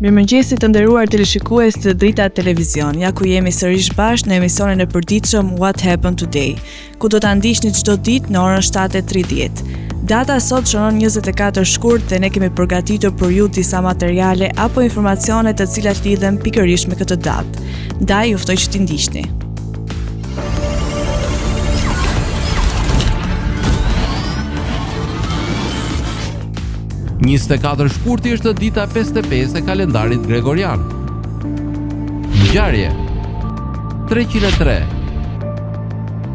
Mirëmëngjesi të nderuar teleshikues të Drita Televizion, ja ku jemi sërish bashkë në emisionin e përditshëm What Happened Today, ku do ta ndiqni çdo ditë në orën 7:30. Data sot shënon 24 shkurt dhe ne kemi përgatitur për ju disa materiale apo informacione të cilat lidhen pikërisht me këtë datë. Ndaj ju ftoj që t'i ndiqni. –24 shkurti është dita 55 e kalendarit gregorian. Ngjarje 303.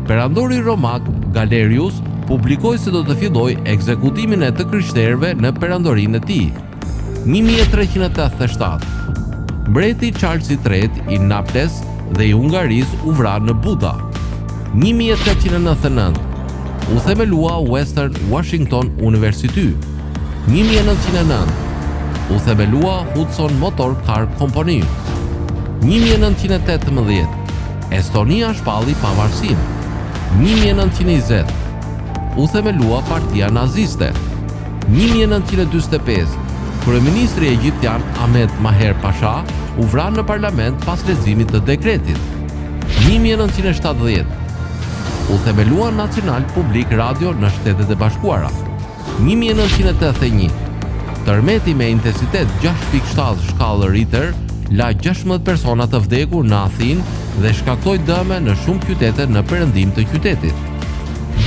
Perandori romak Galerius publikoi se do të fillojë ekzekutimin e të krishterëve në perandorinë e tij. 1387. Mbreti Charles III i Naples dhe i Hungarisë u vran në Buda. 1899. U themelua Western Washington University. 1909. U themelua Hudson Motor Car Company. 1918. Estonia shpalli pavarësinë. 1920. U themelua Partia Naziste. 1945. Kryeministri egjiptian Ahmed Maher Pasha u vran në parlament pas leximit të dekretit. 1970. U themelua Nacional Public Radio në Shtetet e Bashkuara. 1981. Tërmeti me intensitet 6.7 shkallë Richter la 16 persona të vdekur në Athinë dhe shkaktoi dëme në shumë qytete në perëndim të qytetit.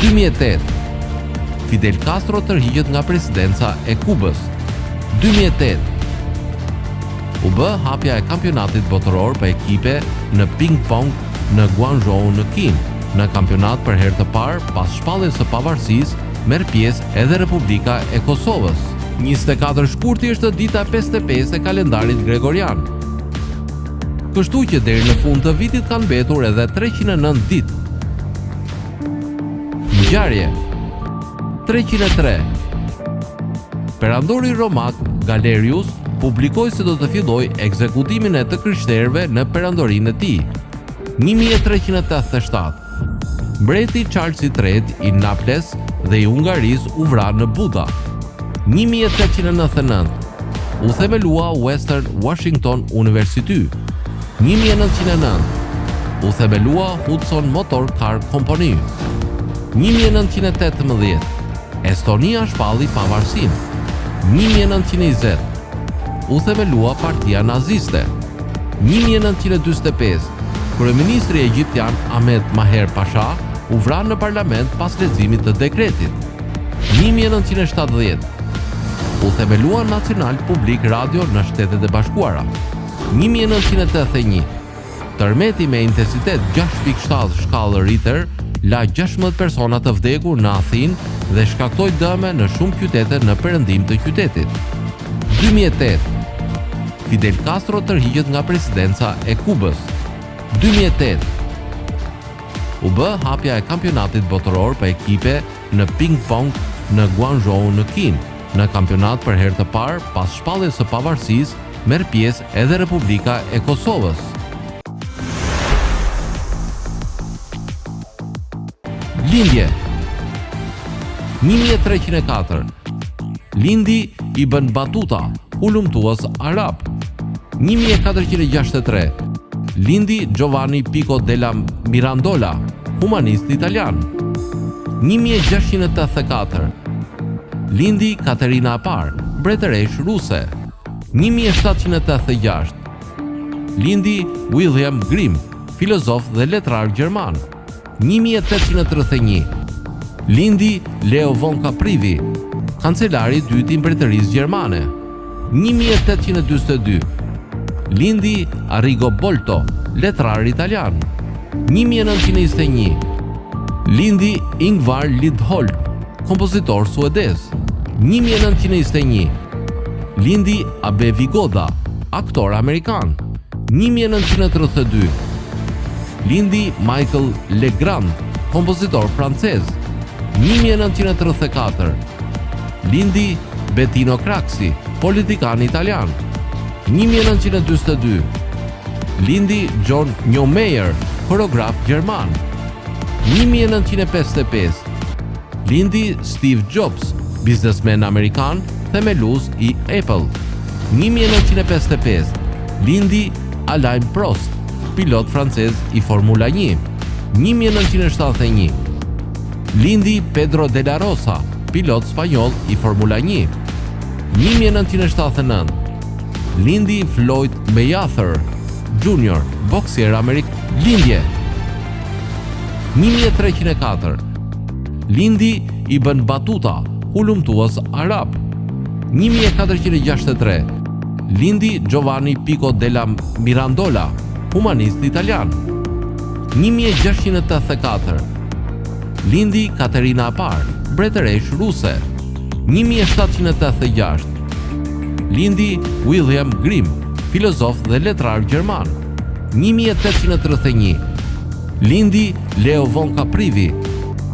2008. Fidel Castro tërhiqet nga presidenca e Kubës. 2008. U bë hapja e kampionatit botëror për ekipe në ping-pong në Guangzhou në Kinë. Në kampionat për herë të parë pas shpalljes së pavarësisë merr pjesë edhe Republika e Kosovës. 24 shkurti është dita 55 e kalendarit gregorian. Kështu që deri në fund të vitit kanë mbetur edhe 309 ditë. Ngjarje 303. Perandori romak Galerius publikoi se do të fillojë ekzekutimin e të krishterëve në perandorinë e tij. 1387. Mbreti Charles III i Naples dhe i Hungarisë u vran në Buda. 1899. U themelua Western Washington University. 1909. U themelua Hudson Motor Car Company. 1918. Estonia shpalli pavarësinë. 1920. U themelua Partia Naziste. 1945. Kryeministri egjiptian Ahmed Maher Pasha u vran në parlament pas leximit të dekretit. 1970. U themelua Nacional Public Radio në Shtetet e Bashkuara. 1981. Tërmeti me intensitet 6.7 shkallë Richter la 16 persona të vdekur në Athinë dhe shkaktoi dëme në shumë qytete në perëndim të qytetit. 2008. Fidel Castro tërhiqet nga presidenca e Kubës. 2008. U bë hapja e kampionatit botëror për ekipe në ping-pong në Guangzhou në Kinë. Në kampionat për herë të parë pas shpalljes së pavarësisë merr pjesë edhe Republika e Kosovës. Lindje 1304. Lindi Ibn Battuta, hulumtues arab. 1463. Lindi Giovanni Pico della Mirandola, humanist italian. 1684. Lindi Katerina e Parë, mbretëresh ruse. 1786. Lindi William Grimm, filozof dhe letrar gjerman. 1831. Lindi Leo von Caprivi, kancelari i dytë i mbretërisë gjermane. 1842. Lindi Arrigo Boito, letrar italian. 1921. Lindi Ingvar Lidholt, kompozitor suedez. 1921. Lindi Abe Vigoda, aktor amerikan. 1932. Lindi Michael Legrand, kompozitor francez. 1934. Lindi Bettino Craxi, politikan italian. 1942. Lindi John Neumeyer, koreograf gjerman. 1955. Lindi Steve Jobs, biznesmen amerikan, themelues i Apple. 1955 lindi Alain Prost, pilot francez i Formula 1. 1971 lindi Pedro de la Rosa, pilot spanjoll i Formula 1. 1979 lindi Floyd Mayweather Jr., boksier amerikan. Lindje 1304 lindi Ibn Battuta, hulumtues arab. 1463 lindi Giovanni Pico della Mirandola, humanist italian. 1684 lindi Katerina e Parë, mbretëresh ruse. 1786 lindi William Grimm, filozof dhe letrar gjerman. 1831 lindi Leo von Caprivi,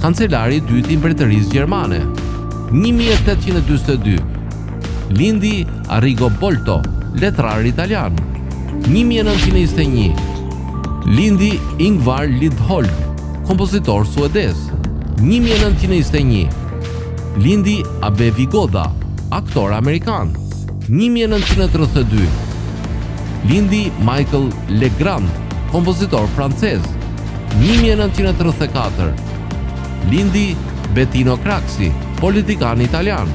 kancelari i dytë i mbretërisë gjermane. 1842 lindi Arrigo Boito, letrar italian. 1921 lindi Ingvar Lindholm, kompozitor suedez. 1921 lindi Abe Vigoda, aktor amerikan. 1932 lindi Michael Legrand, kompozitor francez. 1934 lindi Bettino Craxi, politikan italian.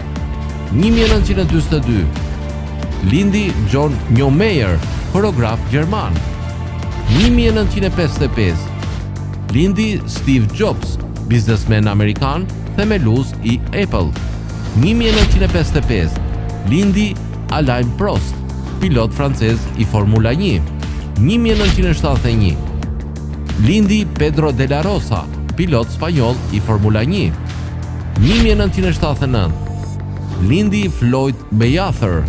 1942 lindi John Neumeyer, koreograf gjerman. 1955 lindi Steve Jobs, biznesmen amerikan, themelues i Apple. 1955 lindi Alain Prost, pilot francez i Formula 1. 1971 lindi Pedro de la Rosa, pilot spanjoll i Formula 1. 1979 lindi Floyd Mayweather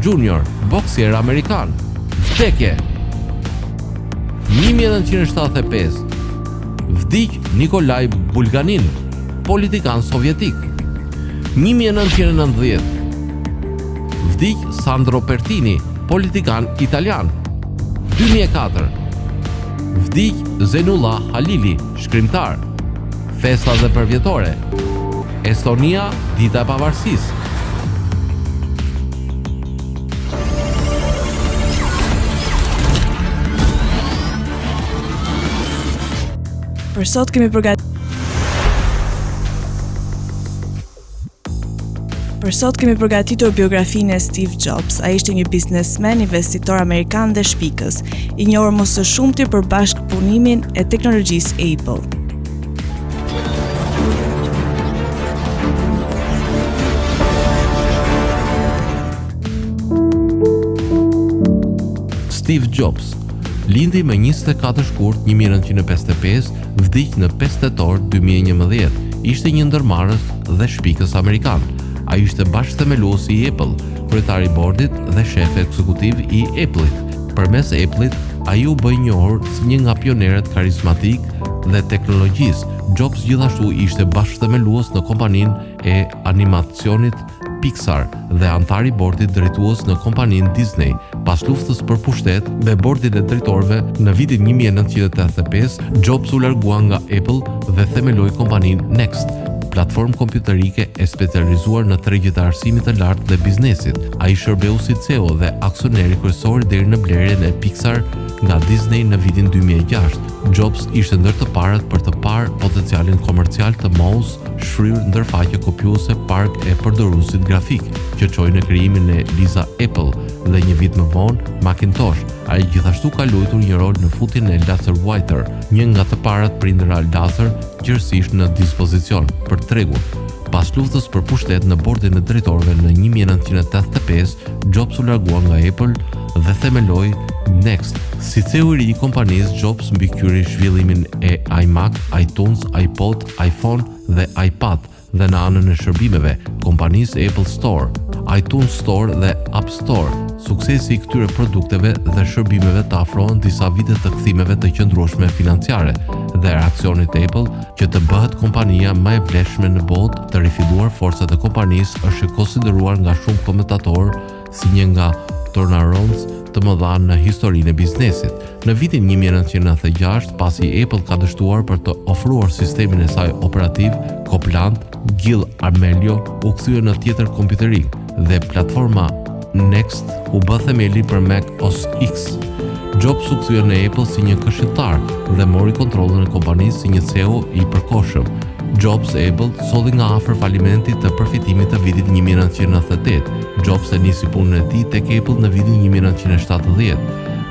Jr., boksier amerikan. Vdekje 1975 vdiq Nikolaj Bulganin, politikan sovjetik. 1990 vdiq Sandro Pertini, politikan italian. 2004 vdiq Zenullah Halili, shkrimtar. Festa dhe përvjetore. Estonia, dita e pavarësisë. Për sot kemi përgatitur biografinë e Steve Jobs. Ai ishte një biznesmen, investitor amerikan dhe shpikës, i njohur më së shumti për bashkëpunimin e teknologjisë Apple. Steve Jobs lindi me 24 shkurt 1955, vdiq në 5 tetor 2011. Ishte një ndërmarrës dhe shpikës amerikan. Ai ishte bashkëthemeluesi i Apple, kryetari i bordit dhe shef ekzekutiv i Apple-it. Përmes Apple-it, ai u bë i njohur si një nga pionerët karizmatik dhe teknologjisë. Jobs gjithashtu ishte bashkëthemelues në kompaninë e animacionit Pixar dhe antar i bordit drejtues në kompaninë Disney. Pas luftës për pushtet dhe bordit e drejtorëve në vitin 1985, Jobs u largua nga Apple dhe themeloi kompaninë Next, platformë kompjuterike e specializuar në tregjet e arsimit të lartë dhe biznesit. Ai shërbeu si CEO dhe aksioneri kryesor deri në blerjen e Pixar nga Disney në vitin 2006. Jobs ishte ndër të parët për të parë potencialin komercial të mouse shfryrë ndërfaqe kopjuese Park e përdoruesit grafik, që çoi në krijimin e Lisa Apple dhe një vit më vonë Macintosh. Ai gjithashtu ka luajtur një rol në futjen e laser writer, një nga të parat prindëra laser gjërësisht në dispozicion për tregun. Pas luftës për pushtet në bordin e drejtorëve në 1985, Jobs u largua nga Apple dhe themeloi Next. Si CEO i ri i kompanisë, Jobs mbikëqyri zhvillimin e iMac, iTunes, iPod, iPhone dhe iPad dhe në anën e shërbimeve, kompanisë Apple Store, iTunes Store dhe App Store. Suksesi i këtyre produkteve dhe shërbimeve të afrohen disa vite të kthimeve të qëndrueshme financiare dhe reaksionit e Apple që të bëhet kompania më e vlefshme në botë. Të rifilluar forcat e kompanisë është konsideruar nga shumë komentatorë si një nga turnarounds të mëdha në historinë e biznesit. Në vitin 1996, pasi Apple ka dështuar për të ofruar sistemin e saj operativ, koplant Gil Amelio u kthye në tjetër kompjuterik dhe platforma Next u bë themeli për Mac OS X. Jobs u kthye në Apple si një këshilltar dhe mori kontrollin e kompanisë si një CEO i përkohshëm. Jobs e Apple solli nga afër falimentit të përfitimit të vitit 1998. Jobs e nisi punën e tij tek Apple në vitin 1970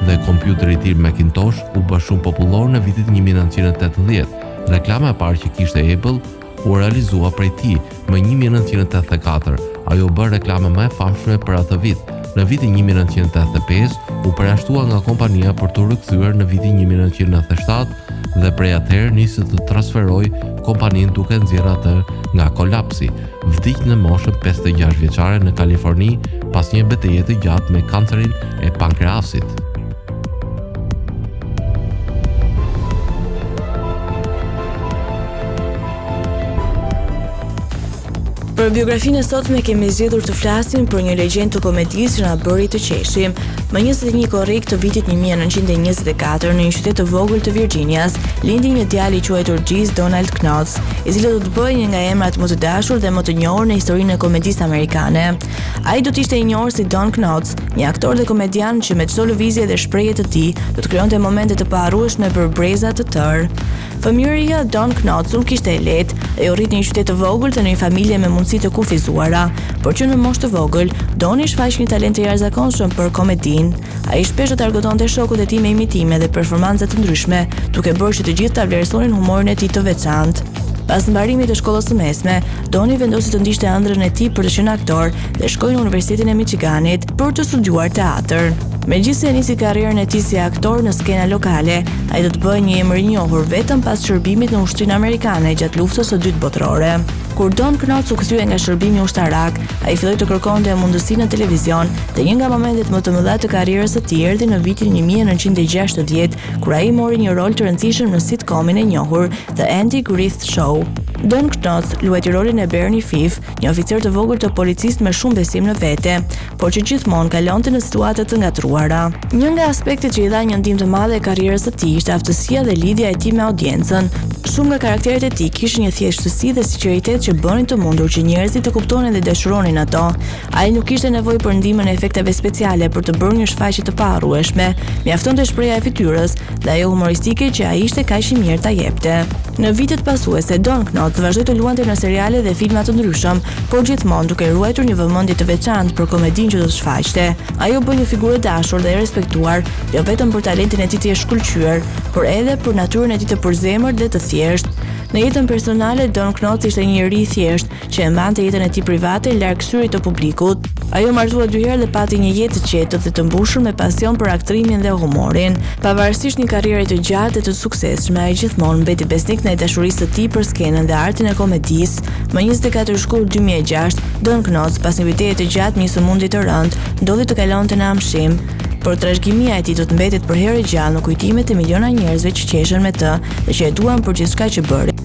dhe kompjuteri i tij Macintosh u bë shumë popullor në vitin 1980. Reklama e parë që kishte Apple u realizua prej tij më 1984. Ajo bë reklama më e famshme për atë vit. Në vitin 1985 u përjashtua nga kompania për të rikthyer në vitin 1997 dhe prej atëherë nisi të transferoj kompaninë duke nxjerrë atë nga kolapsi. Vdiq në moshën 56 vjeçare në Kaliforni pas një betejë të gjatë me kancerin e pankreasit. Për biografinë e sotme kemi zgjedhur të flasim për një legjend të komedisë që na bëri të qeshim. Më 21 korrik të vitit 1924 në një qytet të vogël të Virginias, lindi një djalë i quajtur J. Donald Knotts, i cili do të bëjë një nga emrat më të dashur dhe më të njohur në historinë e komedisë amerikane. Ai do të ishte i njohur si Don Knotts, një aktor dhe komedian që me çdo lëvizje dhe shprehje të tij do të krijonte momente të paharrueshme për breza të tërë. Fëmijëria Don Knotts nuk kishte e lehtë, ai u rrit në një qytet të vogël të një familje me mundësi të kufizuara, por që në moshë të vogël, Doni shfaq një talent të jashtëzakonshëm për komedinë. Ai shpesh do të argëtonte shokut e tij me imitime dhe performanca të ndryshme, duke bërë që të gjithë ta vlerësonin humorin e tij të veçantë. Pas mbarimit të shkollës së mesme, Doni vendosi të ndiqte ëndrrën e tij për të qenë aktor dhe shkoi në Universitetin e Michiganit për të studiuar teatr. Megjithëse nisi karrierën e tij si aktor në skena lokale, ai do të bëhej një emër i njohur vetëm pas shërbimit në ushtrinë amerikane gjatë luftës së dytë botërore. Kur Don Knotts u kthye nga shërbimi ushtarak, ai filloi të kërkonte mundësi në televizion dhe një nga momentet më të mëdha të karrierës së tij erdhi në vitin 1960, kur ai mori një rol të rëndësishëm në sitcomin e njohur The Andy Griffith Show. Don Knotts luajti rolin e Bernie Fife, një oficer të vogël të policisë me shumë besim në vete, por që gjithmonë kalonte në situata të ngatruara. Një nga aspektet që i dha një ndihmë të madhe karrierës së tij ishte aftësia dhe lidhja e tij me audiencën. Shumë nga karakteret e tij kishin një thjeshtësi dhe sinqeritet që bënin të mundur që njerëzit të kuptonin dhe dashuronin ato. Ai nuk kishte nevojë për ndihmën e efekteve speciale për të bërë një shfaqje të paharrueshme, mjaftonte shpreha e fytyrës dhe ajo humoristike që ai ishte kaq i mirë ta jepte. Në vitet pasuese, Don Knotts vazhdoi të luante në seriale dhe filma të ndryshëm, por gjithmonë duke ruajtur një vëmendje të veçantë për komedinë që do të shfaqte. Ajo bë një figurë dashur dhe e respektuar, jo vetëm për talentin e tij të shkëlqyer, por edhe për natyrën e tij të përzemërt dhe të thjeshtë. Në jetën personale, Don Knotts ishte një njerëz i thjeshtë që e mbante jetën e tij private larg syrit të publikut. Ajo martua 2 herë dhe pati një jetë të qetë dhe të mbushur me pasion për aktrimin dhe humorin. Pavarësisht një karriere të gjatë dhe të suksesshme, ai gjithmonë mbeti besnik ndaj dashurisë së tij për skenën dhe artin e komedisë. Më 24 shkurt 2006, Don Knotts, pas një viteje të gjatë me një sëmundje të rëndë, ndodhi të kalonte në amshim. Por trashëgimia e tij do të mbetet për herë gjallë në kujtimet e miliona njerëzve që qeshen me të dhe që e duan për gjithçka që bëri.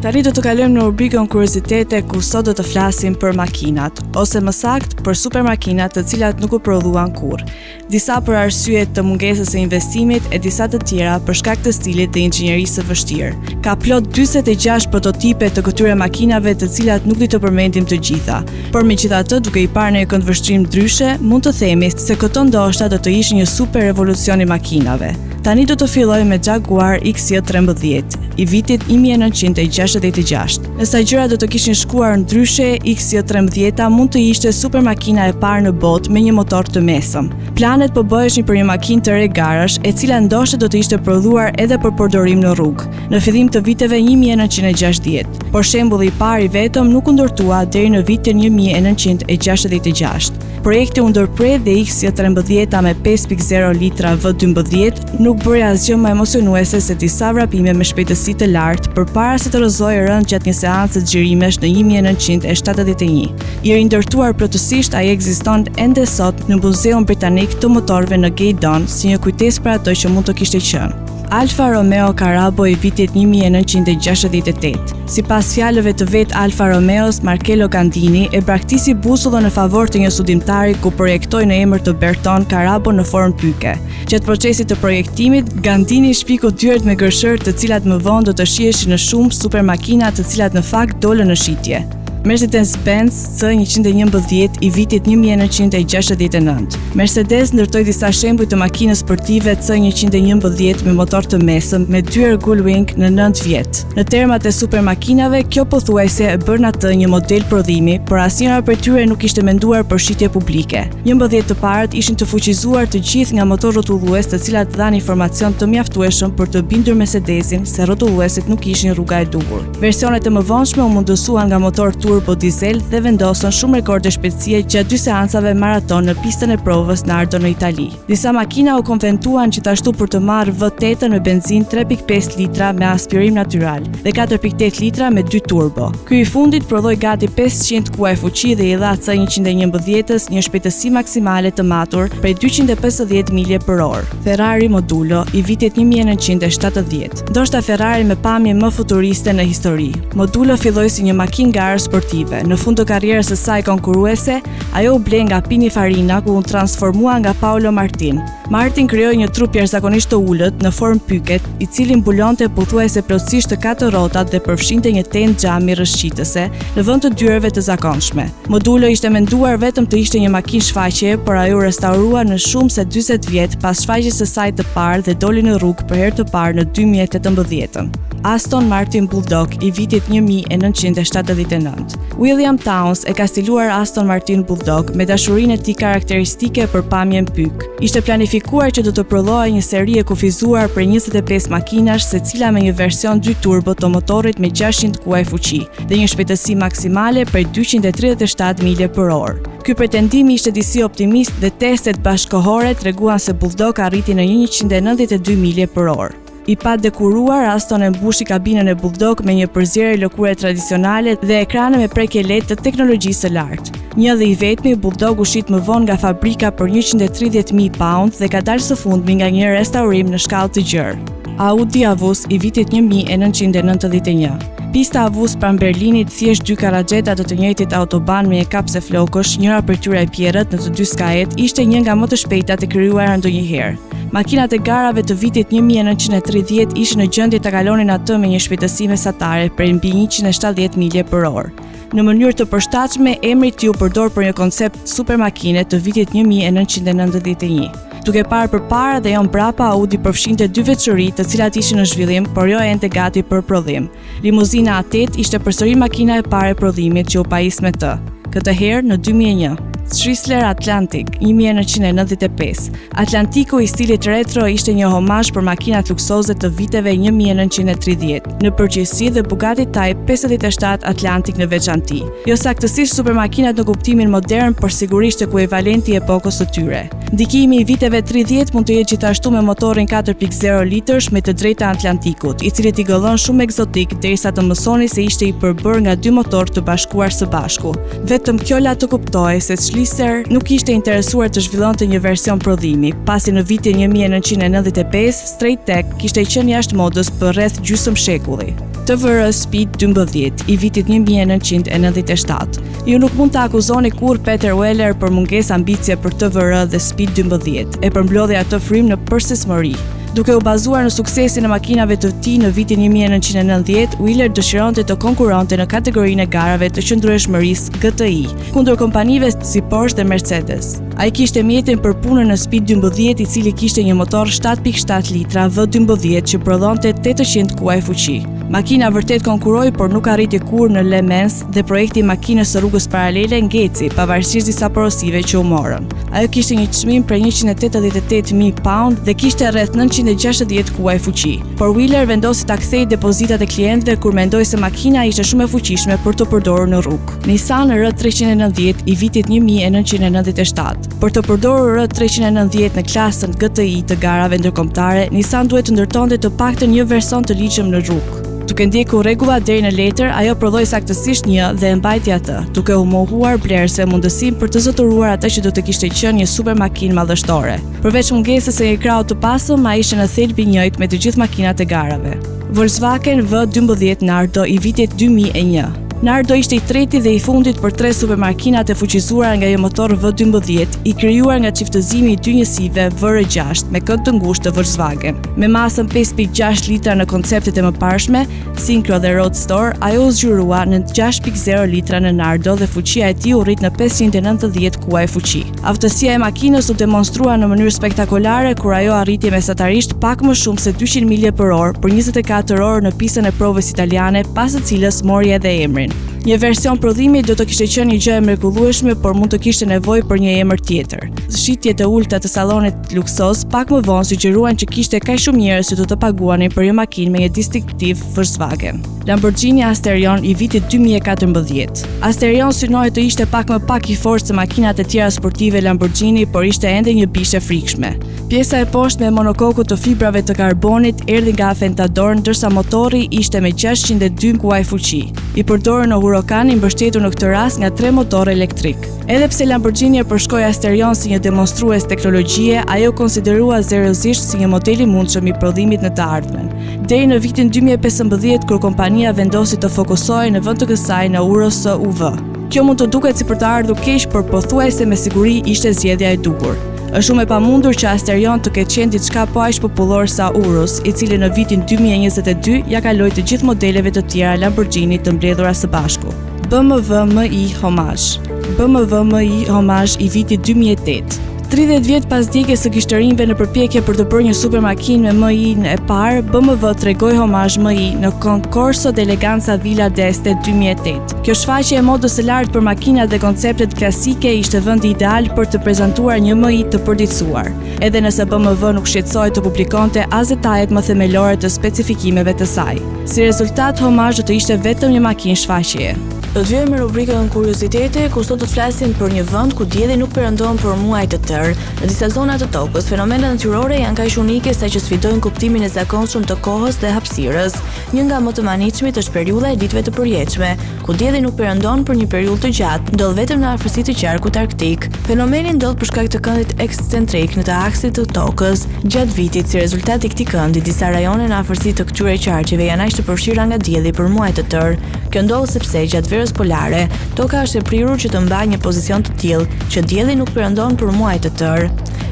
Tani do të kalojmë në rubrikën kuriozitete ku sot do të flasim për makinat, ose më saktë për supermakinat të cilat nuk u prodhuan kurrë. Disa për arsye të mungesës së investimit e disa të tjera për shkak të stilit dhe inxhinierisë së vështirë. Ka plot 46 prototipe të këtyre makinave të cilat nuk do të përmendim të gjitha. Por megjithatë, duke i parë në një këndvështrim ndryshe, mund të themi se këto ndoshta do të ishte një super revolucion i makinave. Tani do të filloj me Jaguar XJ13 i vitit 1966. Nëse gjërat do të kishin shkuar ndryshe, XJ13 mund të ishte super makina e parë në botë me një motor të mesëm. Planet po bëheshin për një makinë të re garash, e cila ndoshta do të ishte prodhuar edhe për përdorim në rrugë, në fillim të viteve 1960. Por shembulli i parë i vetëm nuk u ndërtua deri në vitin 1966. Projekti u ndërprer dhe XJ13 me 5.0 litra V12 nuk bëri asgjë më emocionuese se disa vrapime me shpejtësi të lartë përpara se të rrëzojë rënd gjatë një seance xhirimesh në 1971. I rindërtuar plotësisht, ai ekziston ende sot në Muzeun Britanik të Motorëve në Gaydon si një kujtesë për ato që mund të kishte qenë. Alfa Romeo Carabo i vitit 1968. Sipas fjalëve të vet Alfa Romeos, Marcello Gandini e braktisi busullën në favor të një studimtari ku projektoi në emër të Berton Carabo në formë pyke. Gjatë procesit të projektimit, Gandini shpiku dyert me gërshërë të cilat më vonë do të shiheshin në shumë supermakina të cilat në fakt dolën në shitje. Mercedes-Benz C111 i vitit 1969. Mercedes ndërtoi disa shembuj të makinës sportive C111 me motor të mesëm me dyer Gullwing në 9 vjet. Në termat e supermakinave, kjo pothuajse e bën atë një model prodhimi, por asnjëra prej tyre nuk ishte menduar për shitje publike. 11 të parët ishin të fuqizuar të gjithë nga motor rrotullues, të cilat dhanë informacion të mjaftueshëm për të bindur Mercedesin se rrotulluesit nuk ishin rruga e duhur. Versionet e mëvonshme u mundësuan nga motor turbo dizel dhe vendosën shumë rekorde shpejtësie gjatë 2 seancave maraton në pistën e provës në Ardo në Itali. Disa makina u konventuan gjithashtu për të marrë V8 me benzinë 3.5 litra me aspirim natyral dhe 4.8 litra me 2 turbo. Ky i fundit prodhoi gati 500 kuaj fuqi dhe i dha C111-s një shpejtësi maksimale të matur prej 250 milje për orë. Ferrari Modulo i vitit 1970. Ndoshta Ferrari me pamje më futuriste në histori. Modulo filloi si një makinë garë sportive. Në fund të karrierës së saj konkurruese, ajo u ble nga Pininfarina ku u transformua nga Paolo Martin. Martin krijoi një trup jashtëzakonisht të ulët në formë pyket, i cili mbulonte pothuajse plotësisht të 4 rrotat dhe përfshinte një tenë xhami rrëshqitëse në vend të dyreve të zakonshme. Modulo ishte menduar vetëm të ishte një makinë shfaqje, por ajo u restaurua në shumë se 40 vjet pas shfaqjes së saj të parë dhe doli në rrugë për herë të parë në 2018. Aston Martin Bulldog i vitit 1979. William Townes e ka stiluar Aston Martin Bulldog me dashurinë e tij karakteristike për pamjen pyk. Ishte planifikuar që do të prodhojë një seri e kufizuar për 25 makinash, secila me një version 2 turbo të motorit me 600 kuaj fuqi dhe një shpejtësi maksimale prej 237 milje për orë. Ky pretendim ishte disi optimist dhe testet bashkëkohore treguan se Bulldog arriti në 192 milje për orë. I pa dekuruar, Aston e mbushi kabinën e Bulldog me një përzierje lëkure tradicionale dhe ekrane me prekje LED të teknologjisë së lartë. Një dhe i vetmi, Bulldog u shit më vonë nga fabrika për 130.000 pound dhe ka dalë së fundmi nga një restaurim në shkallë të gjerë. Audi Avus i vitit 1991. Pista Avus pranë Berlinit thjesht 2 karraxheta të njëjtit autoban me një kapse flokësh, njëra për tyre e pjerrët në të 2 skajet, ishte një nga më të shpejtat e krijuara ndonjëherë. Makinat e garave të vitit 1930 ishin në gjendje të kalonin atë me një shpejtësi mesatare prej mbi 170 milje për orë. Në mënyrë të përshtatshme, emri i tij u përdor për një koncept supermakine të vitit 1991. Duke parë përpara dhe jo mbrapa, Audi përfshinte 2 veçori të cilat ishin në zhvillim, por jo ende gati për prodhim. Limuzina A8 ishte përsëri makina e parë e prodhimit që u pajis me të. Këtë herë në 2001. Chrysler Atlantic 1995. Atlantiku i stilit retro ishte një homazh për makinat luksoze të viteve 1930. Në përgjithësi dhe Bugatti Type 57 Atlantic në veçanti. Jo saktësisht supermakinat në kuptimin modern, por sigurisht ekuivalenti epokës së tyre. Ndikimi i viteve 30 mund të jetë gjithashtu me motorin 4.0 litërsh me të drejta Atlantikut, i cili t'i gëllon shumë egzotik derisa të mësoni se ishte i përbërë nga 2 motor të bashkuar së bashku. Vetëm kjo la të kuptojë se Chrysler nuk ishte interesuar të zhvillonte një version prodhimi, pasi në vitin 1995 Straight Tech kishte qenë jashtë modës për rreth gjysmë shekulli. TVR Speed 12 i vitit 1997. Ju nuk mund të akuzoni kur Peter Weller për mungesë ambicie për TVR dhe Speed 12, e përmblodhi atë frym në përsërismëri. Duke u bazuar në suksesin e makinave të tij në vitin 1990, Wheeler dëshironte të konkuronte në kategorinë e garave të qëndrueshmërisë GTI, kundër kompanive si Porsche dhe Mercedes. Ai kishte mjetin për punën në Speed 12, i cili kishte një motor 7.7 litra V12 që prodhonte 800 kuaj fuqi. Makina vërtet konkuroi, por nuk arriti kurrë në Le Mans dhe projekti i makinës së rrugës paralele ngeci, pavarësisht disa porosive që u morën. Ajo kishte një çmim për 188.000 pound dhe kishte rreth 960 kuaj fuqi. Por Wheeler vendosi ta kthejë depozitat e klientëve kur mendoi se makina ishte shumë e fuqishme për të përdorur në rrugë. Nissan R390 i vitit 1997. Për të përdorur R390 në klasën GTI të garave ndërkombëtare, Nissan duhet të ndërtonte të paktën një version të ligjshëm në rrugë. Duke ndjekur rregullat deri në letër, ajo prodhoi saktësisht një dhe e mbajti atë, duke u mohuar blerëse mundësinë për të zotëruar atë që do të kishte qenë një supermakinë madhështore. Përveç mungesës së një krahu të pasëm, ai ishte në thelb i njëjtë me të gjithë makinat e garave. Volkswagen V12 Nardo i vitit 2001. Nardo ishte i treti dhe i fundit për 3 supermakinat e fuqizuara nga një motor V12, i krijuar nga çiftëzimi i dy njësive VR6 me kënd të ngushtë të Volkswagen. Me masën 5.6 litra në konceptet e mëparshme, Synchro dhe Roadster, ajo u zgjurua në 6.0 litra në Nardo dhe fuqia e tij u rrit në 590 kuaj fuqi. Aftësia e makinës u demonstrua në mënyrë spektakolare kur ajo arriti mesatarisht pak më shumë se 200 milje për orë për 24 orë në pistën e provës italiane, pas së cilës mori edhe emrin. Një version prodhimi do të kishte qenë një gjë e mrekullueshme, por mund të kishte nevojë për një emër tjetër. Shitjet e ulta të sallonit luksoz pak më vonë sugjeruan që kishte kaq shumë njerëz që do të paguanin për një makinë me një distinktiv Volkswagen. Lamborghini Asterion i vitit 2014. Asterion synoi të ishte pak më pak i fortë se makinat e tjera sportive Lamborghini, por ishte ende një bishë e frikshme. Pjesa e poshtme e monokokut të fibrave të karbonit erdhi nga Aventador, ndërsa motori ishte me 602 kuaj fuqi. I përdorur në Huracan, i mbështetur në këtë rast nga 3 motorë elektrik. Edhe pse Lamborghini e përshkroi Asterion si një demonstrues teknologjie, ajo konsiderua seriozisht si një model i mundshëm i prodhimit në të ardhmen. Deri në vitin 2015, kur kompania vendosi të fokusohej në vend të kësaj në Urus SUV. Kjo mund të duket si për të ardhur keq, por pothuajse me siguri ishte zgjedhja e duhur. Është shumë e pamundur që Asterion të ketë qenë diçka po aq popullor sa Urus, i cili në vitin 2022 ja kaloi të gjithë modeleve të tjera Lamborghini të mbledhura së bashku. BMW MI Homage. BMW MI Homage i vitit 2008. 30 vjet pas djegjes së gishtërinjve në përpjekje për të bërë një supermakinë me MI-n e parë, BMW tregoi Homage MI në Concorso d'Eleganza Villa d'Este 2008. Kjo shfaqje e modës së lartë për makinat dhe konceptet klasike ishte vendi ideal për të prezantuar një MI të përditësuar, edhe nëse BMW nuk shqetësoi të publikonte as detajet më themelore të specifikimeve të saj. Si rezultat, Homage do të ishte vetëm një makinë shfaqjeje. Do të vijmë në rubrikën Kuriozitete, ku sot do të flasim për një vend ku dielli nuk perëndon për muaj të tërë. Në disa zona të tokës, fenomenet natyrore janë kaq unike sa që sfidojnë kuptimin e zakonshëm të kohës dhe hapësirës. Një nga më të mahnitshmit është periudha e ditëve të përjetshme, ku dielli nuk perëndon për një periudhë të gjatë, ndodh vetëm në afërsitë të qarkut arktik. Fenomeni ndodh për shkak të këndit ekscentrik në të aksit të tokës. Gjatë vitit, si rezultat i këtij këndi, disa rajone në afërsitë të këtyre qarqeve janë aq të përfshira nga dielli për muaj të tërë. Kjo ndodh sepse gjatë verës polare, toka është e prirur që të mbajë një pozicion të tillë që dielli nuk perëndon për muaj të tërë.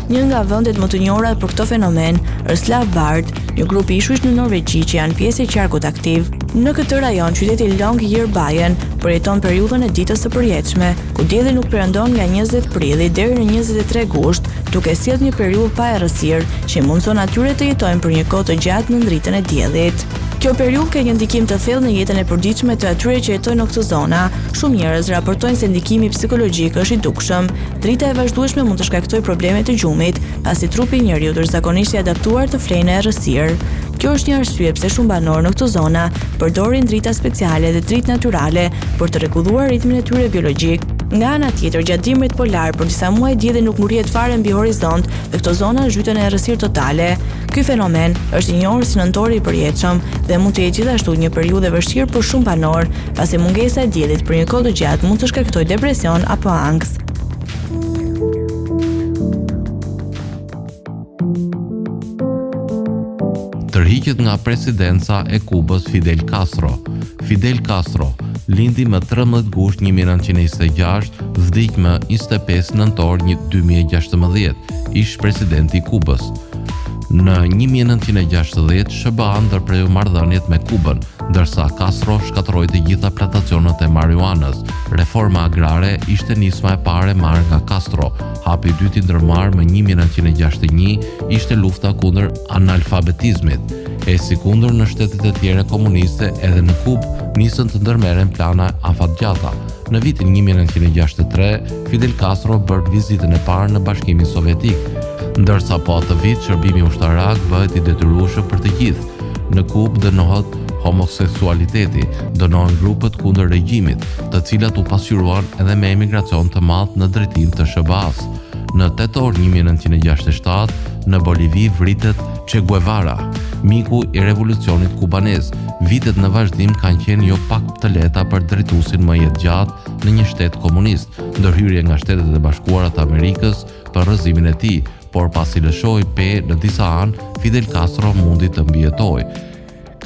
Një nga vendet më të njohura për këtë fenomen është Svalbard, një grup ishush në Norvegji që janë pjesë e qarkut aktiv. Në këtë rajon, qyteti Longyearbyen përjeton periudhën e ditës së përjetshme, ku dielli nuk perëndon nga 20 prilli deri në 23 gusht, duke sjellë një periudhë pa errësirë që mundson atyre të jetojnë për një kohë të gjatë në ndritën e diellit. Kjo periudhë ka një ndikim të thellë në jetën e përditshme të atyre që jetojnë në këtë zona. Shumë njerëz raportojnë se ndikimi psikologjik është i dukshëm. Drita e vazhdueshme mund të shkaktojë probleme të gjumit, pasi trupi i njeriut është zakonisht i adaptuar të flejë në errësirë. Kjo është një arsye pse shumë banorë në këtë zona përdorin drita speciale dhe dritë natyrale për të rregulluar ritmin e tyre biologjik. Nga ana tjetër, gjatë dimrit polar, për disa muaj dielli nuk ngrihet fare mbi horizont dhe këto zona zhyten në errësirë totale. Ky fenomen është i njohur si nëntori i përjetshëm dhe mund të jetë gjithashtu një periudhë e vështirë për shumë banorë, pasi mungesa e diellit për një kohë të gjatë mund të shkaktojë depresion apo ankth. Tërhiqet nga presidenca e Kubës Fidel Castro. Fidel Castro lindi më 13 gusht 1926, vdiq më 25 nëntor 2016, ish presidenti i Kubës. Në 1960, SBA ndërpreu marrëdhëniet me Kubën, ndërsa Castro shkatërroi të gjitha plantacionet e marijuanës. Reforma agrare ishte nisma e parë marrë nga Castro. Hapi i dytë i ndërmarrë më 1961 ishte lufta kundër analfabetizmit. E sikundur në shtetet e tjera komuniste, edhe në Kubë nisën të ndërmerren plana afatgjata. Në vitin 1963, Fidel Castro bërë vizitën e parë në Bashkimin Sovjetik, ndërsa po atë vit shërbimi ushtarak bëhet i detyrueshëm për të gjithë. Në Kubë dënohet homoseksualiteti, dënohen grupet kundër regjimit, të cilat u pasqyruan edhe me emigracion të madh në drejtim të SBA-s. Në tetor 1967, në Bolivi vritet Che Guevara, miku i revolucionit kubanez. Vitet në vazhdim kanë qenë jo pak të lehta për drejtuesin më jetëgjatë në një shtet komunist, ndërhyrje nga Shtetet e Bashkuara të Amerikës për rrëzimin e tij, por pasi lëshoi pe në disa anë, Fidel Castro mundi të mbijetojë.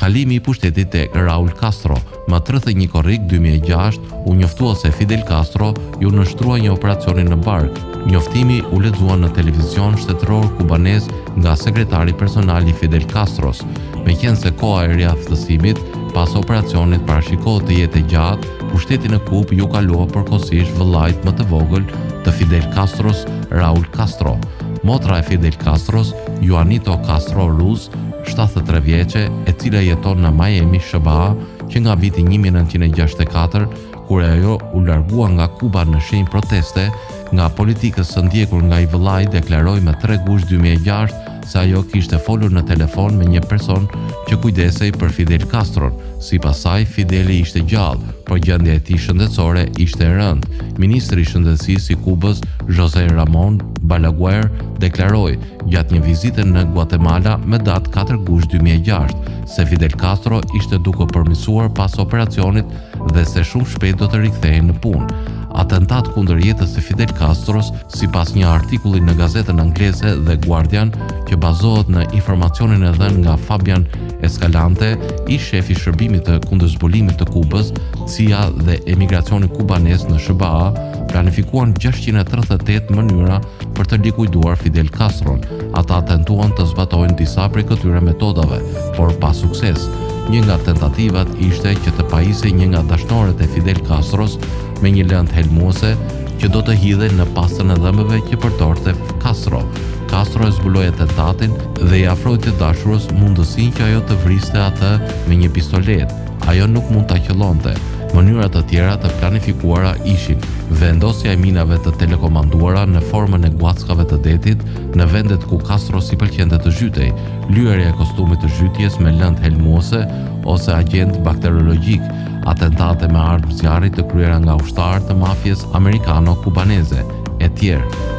Kalimi i pushtetit tek Raul Castro, më 31 korrik 2006, u njoftua se Fidel Castro ju nështrua një operacioni në bark. Njoftimi u lexuan në televizion shtetëror kubanez nga sekretari personal i Fidel Castros, meqense koha e riaftësimit pas operacionit parashikohet të jetë e gjatë. Pushteti në Kubë ju kalua përkohësisht vëllait më të vogël të Fidel Castros, Raul Castro. Motra e Fidel Castros, Juanito Castro Ruz, 73 vjeçe, e cila jeton në Miami, SBA, që nga viti 1964, kur ajo u largua nga Kuba në shenjë proteste nga politikës së ndjekur nga i vëllai, deklaroi më 3 gusht 2006 se ajo kishte folur në telefon me një person që kujdesej për Fidel Castron. Sipas saj, Fideli ishte gjallë, por gjendja e tij shëndetësore ishte e rëndë. Ministri i shëndetësisë i Kubës, José Ramón Balaguer, deklaroi gjatë një vizite në Guatemala me datë 4 gusht 2006 se Fidel Castro ishte duke përmirësuar pas operacionit dhe se shumë shpejt do të rikthehej në punë. Atentat kundër jetës së Fidel Castros, sipas një artikulli në gazetën angleze The Guardian, që bazohet në informacionin e dhënë nga Fabian Escalante, ish shefi i shërbimit të kundërzbulimit të Kubës, CIA dhe emigracioni kubanez në SBA, planifikuan 638 mënyra për të likujduar Fidel Castron. Ata tentuan të zbatojnë disa prej këtyre metodave, por pa sukses. Një nga tentativat ishte që të pajisej një nga dashnorët e Fidel Castros me një lëndë helmuese që do të hidhej në pastën e dhëmbëve që përdorte Castro. Castro e zbuloi atentatin dhe i afroi të dashurës mundësinë që ajo të vriste atë me një pistolet. Ajo nuk mund ta qellonte. Mënyra të tjera të planifikuara ishin vendosja e minave të telekomanduara në formën e guackave të detit në vendet ku Castro si pëlqente të zhytej, lyerja e kostumit të zhytjes me lëndë helmuese ose agent bakteriologjik, atentate me armë zjarri të kryera nga ushtarë të mafjes amerikano-kubaneze, e tjerë.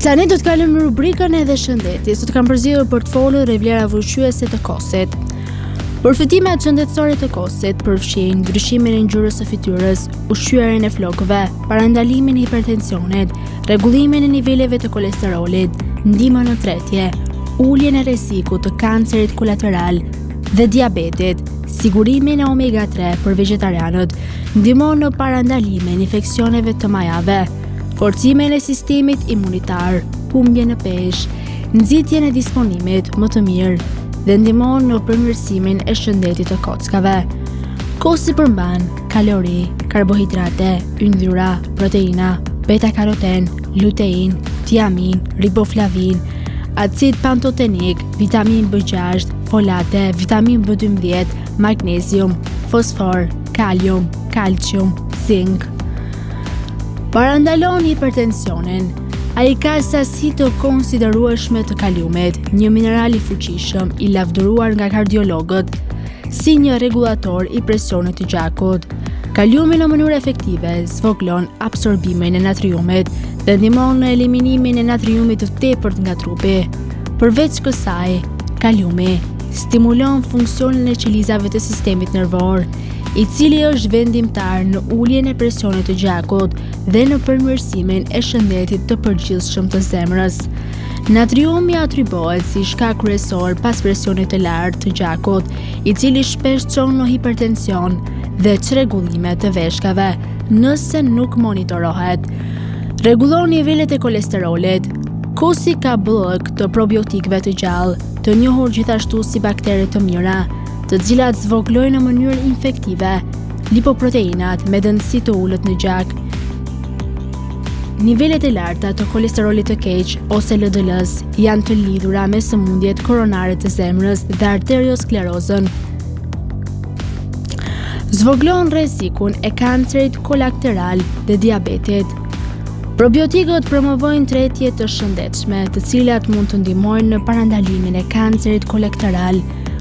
Tani do të kalojmë në rubrikën edhe shëndeti. Sot kam përzgjedhur për të folur rreth vlera ushqyese të kosit. Përfitimet shëndetësore të kosit përfshin ndryshimin e ngjyrës së fytyrës, ushqyerjen e flokëve, parandalimin e hipertensionit, rregullimin e niveleve të kolesterolit, ndihmën në tretje, uljen e rrezikut të kancerit kolateral dhe diabetit, sigurimin e omega 3 për vegetarianët, ndihmon në parandalimin e infeksioneve të majave, forcimin e sistemit imunitar, humbjen e peshë, nxitjen e disponimit më të mirë dhe ndihmon në përmirësimin e shëndetit të kockave. Kosi përmban kalori, karbohidrate, yndhyra, proteina, beta-karoten, lutein, tiamin, riboflavin, acid pantotenik, vitamin B6, folate, vitamin B12, magnesium, fosfor, kalium, kalcium, zink. Parandalon hipertensionin. Ai ka sasi të konsiderueshme të kaliumit, një mineral i fuqishëm i lavdëruar nga kardiologët si një rregullator i presionit të gjakut. Kaliumi në mënyrë efektive zvoglon absorbimin e natriumit dhe ndihmon në eliminimin e natriumit të tepërt nga trupi. Përveç kësaj, kaliumi stimulon funksionin e qelizave të sistemit nervor, i cili është vendimtar në uljen e presionit të gjakut dhe në përmirësimin e shëndetit të përgjithshëm të zemrës. Natriumi atribuohet si shkak kryesor pas presionit të lartë të gjakut, i cili shpesh çon në hipertension dhe çrregullime të veshkave nëse nuk monitorohet. Rregullon nivelet e kolesterolit. Kosi ka bllok të probiotikëve të gjallë, të njohur gjithashtu si bakteri të mira, të cilat zvoglojnë në mënyrë infektive lipoproteinat me dënësi të ulët në gjak. Nivelet e larta të kolesterolit të keq ose LDL-s janë të lidhura me sëmundjet koronare të zemrës dhe arteriosklerozën. Zvoglon rrezikun e kancerit kolateral dhe diabetit. Probiotikët promovojnë tretje të shëndetshme, të cilat mund të ndihmojnë në parandalimin e kancerit kolateral,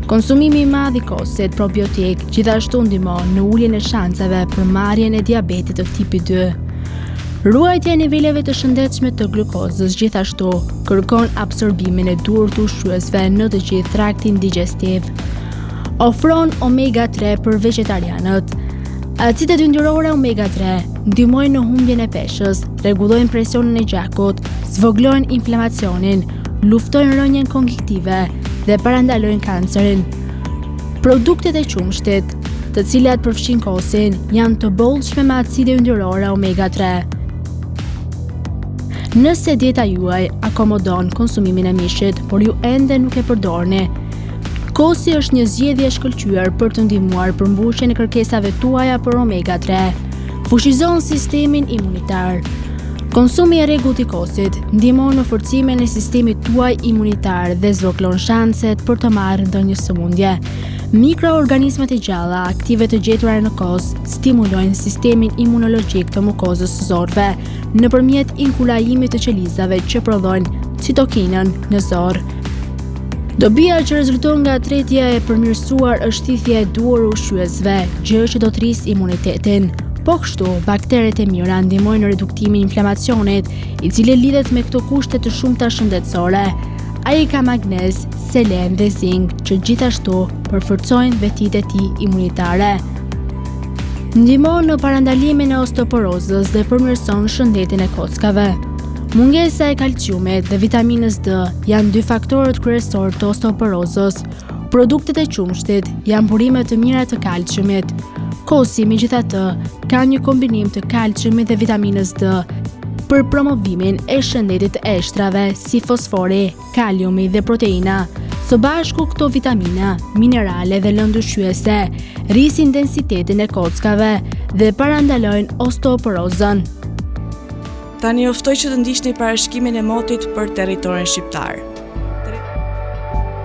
Konsumimi i madh i kosit probiotik gjithashtu ndihmon në uljen e shansave për marrjen e diabetit të tipi 2. Ruajtja e niveleve të shëndetshme të glukozës gjithashtu kërkon absorbimin e duhur të ushqyesve në të gjithë traktin digestiv. Ofron omega-3 për vegetarianët. Acidet yndyrore omega-3 ndihmojnë në humbjen e peshës, rregullojnë presionin e gjakut, zvoglojnë inflamacionin, luftojnë rënjen kognitive dhe parandalojnë kancerin. Produktet e qumshtit, të cilat përfshin kosin, janë të bollshme me acide yndyrore omega-3. Nëse dieta juaj akomodon konsumimin e mishit, por ju ende nuk e përdorni, kosi është një zgjedhje e shkëlqyer për të ndihmuar përmbushjen e kërkesave tuaja për omega-3. Fushizon sistemin imunitar. Konsumi i rregullt i kosit ndihmon në forcimin e sistemit tuaj imunitar dhe zvogëlon shanset për të marrë ndonjë sëmundje. Mikroorganizmat e gjalla aktive të gjetura në kos stimulojnë sistemin imunologjik të mukozës së zorëve nëpërmjet inkulajimit të qelizave që prodhojnë citokinën në zorë. Dobia që rezulton nga tretja e përmirësuar është thithja e duhur ushqyesve, gjë që do të rrisë imunitetin. Po kështu, bakteret e mira ndihmojnë në reduktimin e inflamacionit, i cili lidhet me këto kushte të shumta shëndetësore. Ai ka magnez, selen dhe zink që gjithashtu përforcojnë vetitë e tij imunitare. Ndihmon në parandalimin e osteoporozës dhe përmirëson shëndetin e kockave. Mungesa e kalciumit dhe vitaminës D janë dy faktorët kryesorë të osteoporozës. Produktet e qumshtit janë burime të mira të kalciumit. Kosi, megjithatë, ka një kombinim të kalciumit dhe vitaminës D për promovimin e shëndetit të eshtrave si fosfori, kaliumi dhe proteina. Së bashku këto vitamina, minerale dhe lëndë ushqyese rrisin densitetin e kockave dhe parandalojnë osteoporozën. Tani oftoj që të ndiqni parashkimin e motit për territorin shqiptar.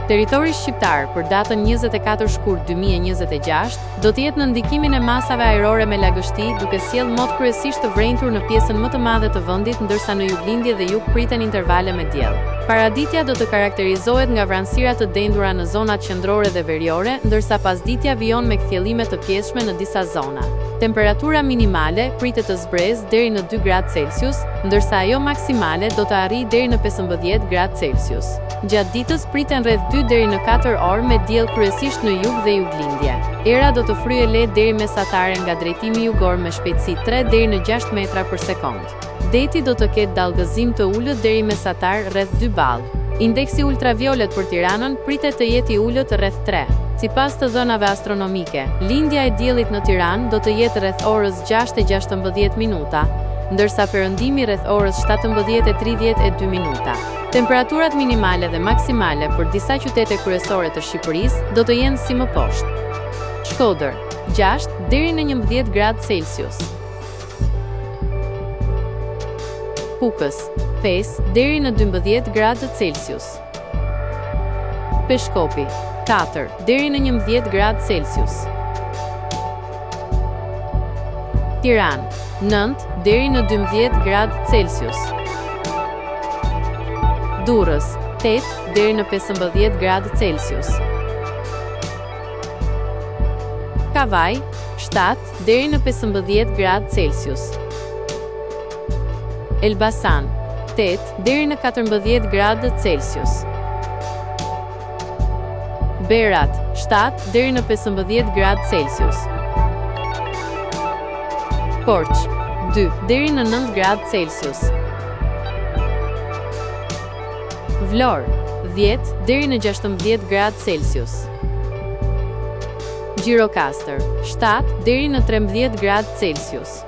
Territori shqiptar për datën 24 shkurt 2026 do të jetë në ndikimin e masave ajrore me lagështi, duke sjellë mot kryesisht të vrenjtur në pjesën më të madhe të vendit, ndërsa në juglindje dhe jug priten intervale me diell. Paraditja do të karakterizohet nga vranësira të dendura në zonat qendrore dhe veriore, ndërsa pasditja vijon me kthjellime të pjeshme në disa zona. Temperatura minimale pritet të zbrezë deri në 2 gradë Celsius, ndërsa ajo maksimale do të arrijë deri në 15 gradë Celsius. Gjatë ditës priten rreth 2 deri në 4 orë me diell kryesisht në jug dhe juglindje. Era do të fryejë lehtë deri mesatare nga drejtimi jugor me shpejtësi 3 deri në 6 metra për sekond. Deti do të ketë dallgëzim të ulët deri mesatar rreth 2 ball. Indeksi ultraviolet për Tiranën pritet të jetë i ulët rreth 3. Sipas të dhënave astronomike, lindja e diellit në Tiranë do të jetë rreth orës 6:16 minuta, ndërsa perëndimi rreth orës 17:32 Temperaturat minimale dhe maksimale për disa qytete kryesore të Shqipërisë do të jenë si më poshtë. Shkodër, 6 deri në 11 gradë Celsius. Kukës, 5 deri në 12 gradë Celsius. Peshkopi, 4 deri në 11 gradë Celsius. Tiranë, 9 deri në 12 gradë Celsius. Durrës, 8 deri në 15 gradë Celsius. Kavaj, 7 deri në 15 gradë Celsius. Elbasan, 8 deri në 14 gradë Celsius. Berat, 7 deri në 15 gradë Celsius. Korç, 2 deri në 9 gradë Celsius. Vlorë, 10 deri në 16 gradë Celsius. Gjirokastër, 7 deri në 13 gradë Celsius.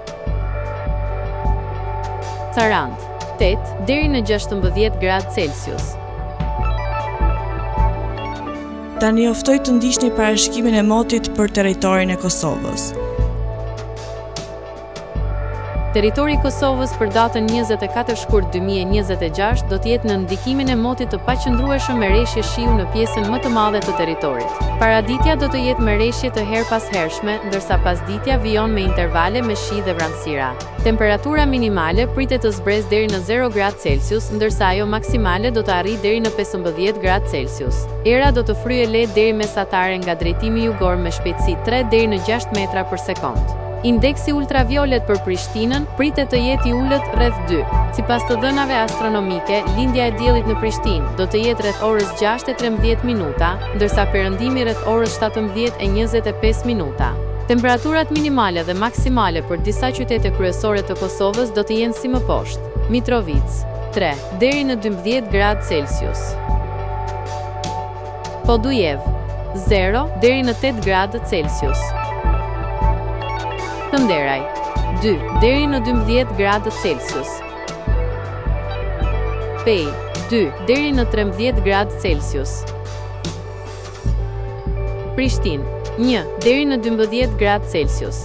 Sarandë, 8 deri në 16 gradë Celsius. Tani oftoj të ndiqni parashkimin e motit për territorin e Kosovës. Territori i Kosovës për datën 24 shkurt 2026 do të jetë në ndikimin e motit të paqëndrueshëm me rreshje shiu në pjesën më të madhe të territorit. Paraditja do të jetë me rreshje të her pas hershme, ndërsa pasditja vijon me intervale me shi dhe vranësira. Temperatura minimale pritet të zbresë deri në 0 gradë Celsius, ndërsa ajo maksimale do të arrijë deri në 15 gradë Celsius. Era do të fryejë lehtë deri mesatare nga drejtimi jugor me shpejtësi 3 deri në 6 metra për sekond. Indeksi ultraviolet për Prishtinën pritet të jetë i ulët rreth 2. Sipas të dhënave astronomike, lindja e diellit në Prishtinë do të jetë rreth orës 6:13 minuta, ndërsa perëndimi rreth orës 17:25 minuta. Temperaturat minimale dhe maksimale për disa qytete kryesore të Kosovës do të jenë si më poshtë: Mitrovic 3 deri në 12 gradë Celsius, Podujev 0 deri në 8 gradë Celsius, Shënderaj 2 deri në 12 gradë Celsius, Pej 2 deri në 13 gradë Celsius, Prishtinë 1 deri në 12 gradë Celsius,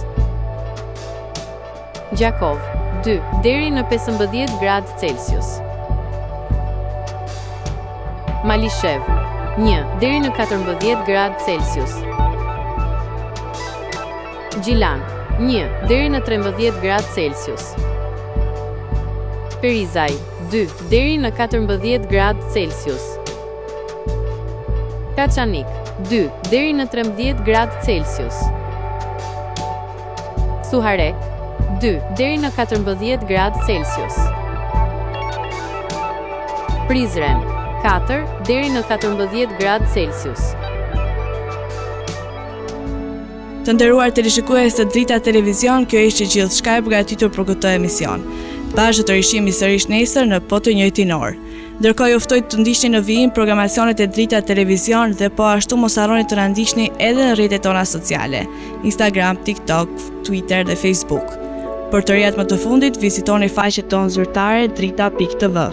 Gjakov 2 deri në 15 gradë Celsius, Malishev 1 deri në 14 gradë Celsius, Gjilan 1 deri në 13 gradë Celsius, Perizaj 2 deri në 14 gradë Celsius, Kaçanik 2 deri në 13 gradë Celsius, Suharek 2 deri në 14 gradë Celsius, Prizren 4 deri në 14 gradë Celsius. Të nderuar teleshikues të Drita Televizion, kjo ishte gjithçka e përgatitur për këtë emision. Bashkë të rishihemi sërish nesër në po të njëjtin orë. Ndërkohë ju ftoj të ndiqni në vijim programacionet e Drita Televizion dhe po ashtu mos harroni të na ndiqni edhe në rrjetet tona sociale: Instagram, TikTok, Twitter dhe Facebook. Për të rijat më të fundit, vizitoni faqen tonë zyrtare drita.tv.